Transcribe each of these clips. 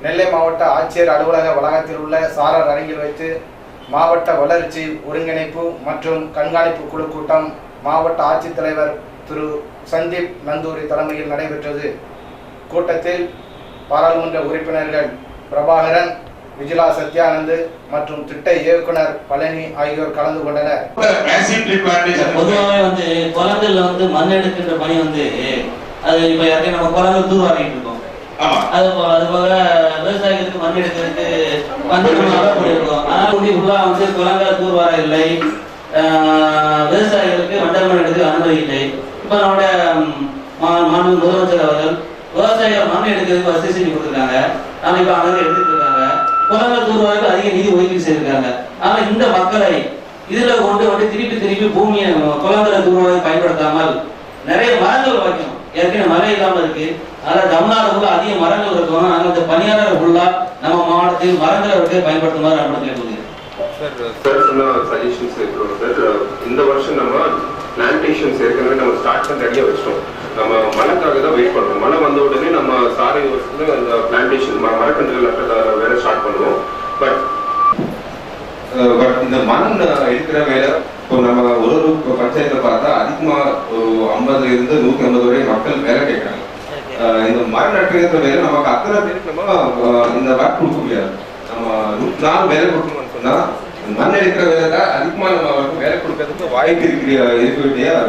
நெல்லை மாவட்ட ஆட்சியர் அலுவலக வளாகத்தில் உள்ள சாரர் அரங்கில் வைத்து மாவட்ட வளர்ச்சி ஒருங்கிணைப்பு மற்றும் கண்காணிப்பு குழு கூட்டம் மாவட்ட ஆட்சித்தலைவர் திரு சந்தீப் நந்தூரி தலைமையில் நடைபெற்றது. கூட்டத்தில் பாராளுமன்ற உறுப்பினர்கள் பிரபாகரன், விஜிலா சத்யானந்த் மற்றும் திட்ட இயக்குனர் பழனி ஆகியோர் கலந்து கொண்டனர். பொதுவாகவே குளங்கள்ல மண் எடுக்கின்ற பணி அது இப்ப யாரையும் நம்ம குளங்கள் தூர்வாரிட்டு இருக்கோம். அது போக விவசாயிகளுக்கு மண் எடுக்கிறதுக்கு போயிருக்கோம். ஆனால் குளங்கள் தூர்வார இல்லை, விவசாயிகளுக்கு வண்டல் மண் எடுக்க அனுமதி இல்லை. இப்ப நம்முடைய மாண்பு முதலமைச்சர் அவர்கள் விவசாயிகள் மண் எடுக்கிறதுக்கு வசதி செஞ்சு கொடுத்துருக்காங்க. ஆனா இப்ப அங்கே எடுத்துட்டு இருக்காங்க. குளங்கள் தூர்வாருக்கு அதிக நிதி ஒதுக்கீடு செய்திருக்காங்க. ஆனா இந்த மக்களை இதுல கொண்டு திருப்பி பூமியை குளங்களை தூர்வாரி பயன்படுத்தாமல் நிறைய மரங்கள் வைக்கணும். ஏற்கனவே மழை இல்லாம இருக்கு. அதனால தமிழ்நாடு அதிக மரங்கள் இருக்கும். அதனால இந்த பணியாளர் ஃபுல்லா நம்ம மாவட்டத்தில் மரங்களை பயன்படுத்துமாறு அப்படின்னு கேட்குது. இந்த வருஷம் நம்ம பிளான்டேஷன்ஸ் ஏற்கனவே நம்ம ஸ்டார்ட் பண்ண ரெடியா வச்சிட்டோம். நம்ம மழைக்காக தான் வெயிட் பண்றோம். மழை வந்த உடனே நம்ம சாலை வருஷத்துல அந்த பிளான்டேஷன் மரக்கன்றுகள் நட்டத வேலை ஸ்டார்ட் பண்ணுவோம். பட் இந்த மண் எடுக்கிற வேலை இப்போ நம்ம ஒரு பஞ்சாயத்துல பார்த்தா அதிகமா 50 இருந்து 150 வரை மக்கள் வேலை கேட்கறாங்க. இந்த மரம் நட்டுகிற வேலை நமக்கு அத்தனை பேருக்கு நம்ம இந்த ஒர்க் கொடுக்க முடியாது. நம்ம 104 வேலை கொடுக்கணும்னு சொன்னா மண் எடுக்கிற வேலை தான் அதிகமா நம்ம வேலை கொடுக்கறதுக்கு வாய்ப்பு இருக்க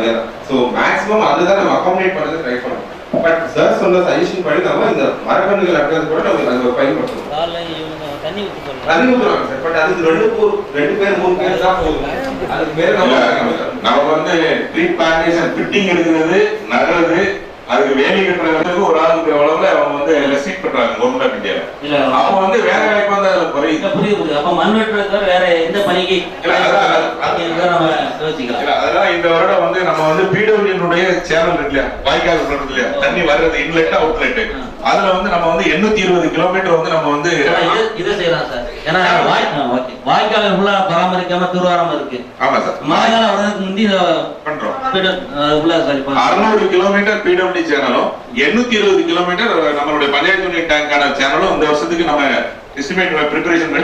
வேலை. ஸோ மேக்ஸிமம் அதுதான் நம்ம அகாமடேட் பண்ணது ட்ரை பண்ணணும். பட் சார் சொன்ன சஜஷன் படி நம்ம இந்த மரக்கன்றுகள் நட்டுறது கூட நம்ம அதை பயன்படுத்தணும். தண்ணி ஊற்றுவாங்க சார். பட் அதுக்கு 2 பேர் 3 பேர் தான் போதும். அதுக்கு பேர் நம்ம ட்ரீ பிளான்டேஷன் ஃபிட்டிங் எடுக்கிறது, நடுறது, அதுக்கு வேலி கட்டுறதுக்கு ஒரு ஆளுக்கு எவ்வளவுல அவங்க ரெஸ்ட்ரிக்ட் பண்றாங்க கவர்மெண்ட் ஆஃப் இந்தியால. அவங்க வேற வேலைக்கு அது குறையுது. புரியுது. அப்ப மண் வெட்டுறது வேற எந்த பணிக்கு அதெல்லாம் இந்த வருடம் நம்ம பிடபிள்யூனுடைய சேனல் இருக்கு இல்லையா, வாய்க்கால் சொல்றது இல்லையா, தண்ணி வர்றது இன்லெட் அவுட்லெட், அதுல நம்ம 820 கிலோமீட்டர் நம்ம இதை செய்யலாம் சார். ஏன்னா வாய்க்கால் ஃபுல்லா பராமரிக்காம தூர்வாராம இருக்கு. ஆமா சார். மழை காலம் வர்றதுக்கு முந்தி பண்றோம். 600 கிலோமீட்டர் பிடபிள்யூ சேனலும் 820 கிலோமீட்டர் நம்மளுடைய பஞ்சாயத்து யூனிட் டேங்கான சேனலும் இந்த வருஷத்துக்கு நம்ம எஸ்டிமேட் ப்ரிப்பரேஷன் பண்ணி